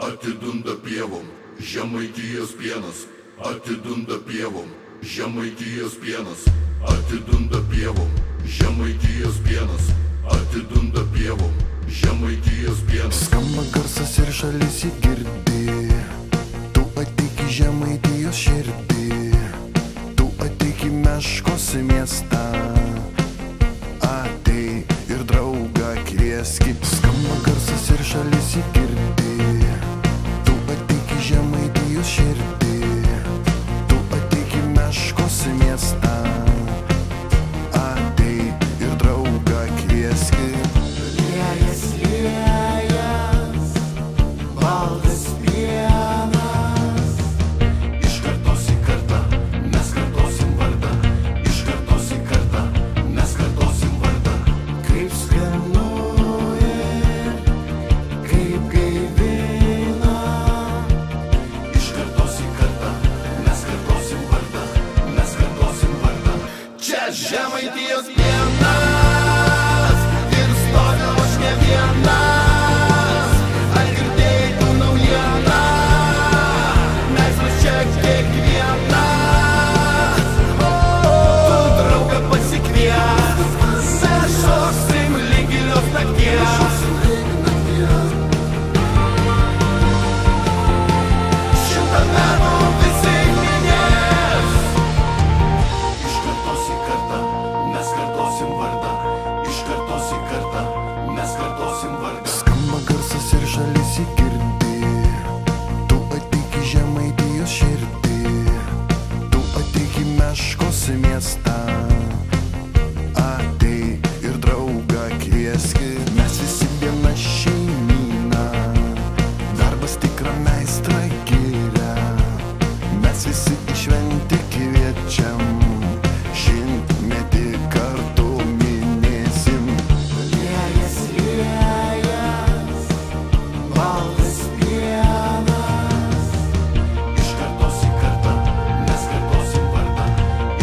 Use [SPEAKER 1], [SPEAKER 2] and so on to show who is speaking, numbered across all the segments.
[SPEAKER 1] atidunda pievom, Žemaitijos pienas, atidunda pievom, Žemaitijos pienas, atidunda pievom, Žemaitijos pienas, atidunda pievom, Žemaitijos pienas.
[SPEAKER 2] Skamba garsas ir šalis jį girdi, tu ateik į Žemaitijos širdį, tu ateik į Meškos miestą, ateik ir draugą kvieski. Skamba garsas ir šalis jį girdi, tu ateik į Žemaitijos širdį, tu ateik į Meškos miestą, ateik ir draugą kvieski.
[SPEAKER 3] Liejas, baltas pienas,
[SPEAKER 1] Iš kartos į kartą mes kartosim vardą, iš kartos į kartą mes kartosim vardą.
[SPEAKER 3] kaip skanu ir kaip gaivina.
[SPEAKER 1] Iš kartos į kartą mes kartosim vardą, mes kartosim vardą. Čia Žemaitijos pienas ir stoviu aš ne vienas. Ar girdėjai tu naujieną? Meistras čia kiekvienas. Tu draugą pasikvies, mes šoksim lig gilios nakties. Šimtą metų visi minės. Iš kartos į kartą mes kartosim vardą, iš kartos į kartą mes kartosim vardą.
[SPEAKER 2] Skamba garsas ir šalis jį girdi, tu ateik į Žemaitijos širdį, tu ateik į Meškos miestą, ateik ir draugą kvieski. Mes visi viena šeimyna, darbas tikrą meistrą giria, mes visi į šventę kviečiam, šimtmetį kartu minėsim.
[SPEAKER 3] Liejas, baltas pienas,
[SPEAKER 1] Iš kartos į kartą mes kartosim vardą,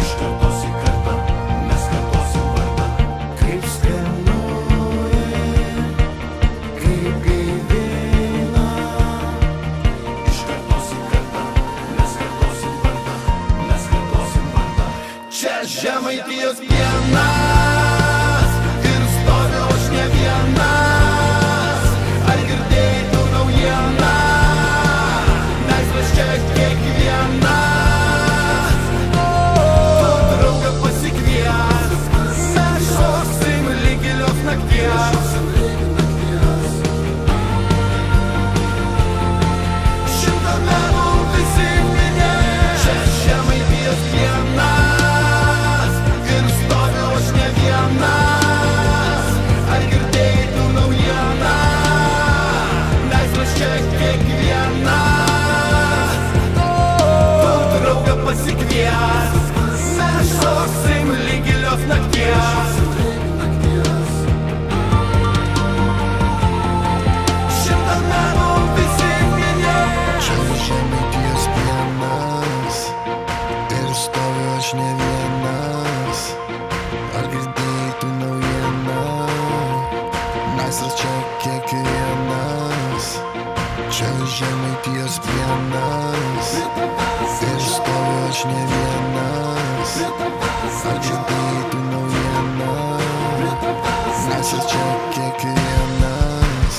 [SPEAKER 1] iš kartos į kartą mes kartosim vardą.
[SPEAKER 3] kaip skanu ir kaip gaivina.
[SPEAKER 1] Iš kartos į kartą mes kartosim vardą, mes kartosim vardą. Čia Žemaitijos pienas ir stoviu aš ne vienas. Ar girdėjai tu naujieną? Meistras čia kiekvienas. Tu draugą pasikvies, mes šoksim lig gilios nakties. Šimtą metų visi minės. Čia Žemaitijos pienas ir stoviu aš ne vienas. Ar girdėjai tu naujieną? Meistras čia kiekvienas. Tu draugą pasikvies, mes šoksim lig gilios nakties. Šimtą metų visi minės.
[SPEAKER 2] Čia Žemaitijos pienas ir stoviu aš ne vienas. Ar girdėjai tu naujieną? Meistras čia kiekvienas. Čia Žemaitijos pienas ir stoviu aš ne vienas. Ar girdėjai tu naujieną? Meistras čia kiekvienas.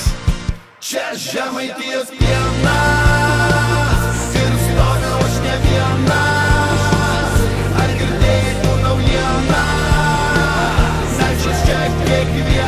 [SPEAKER 1] Čia Žemaitijos pienas ir stoviu aš ne vienas. Ar girdėjai tu naujieną? Meistras čia kiekvienas.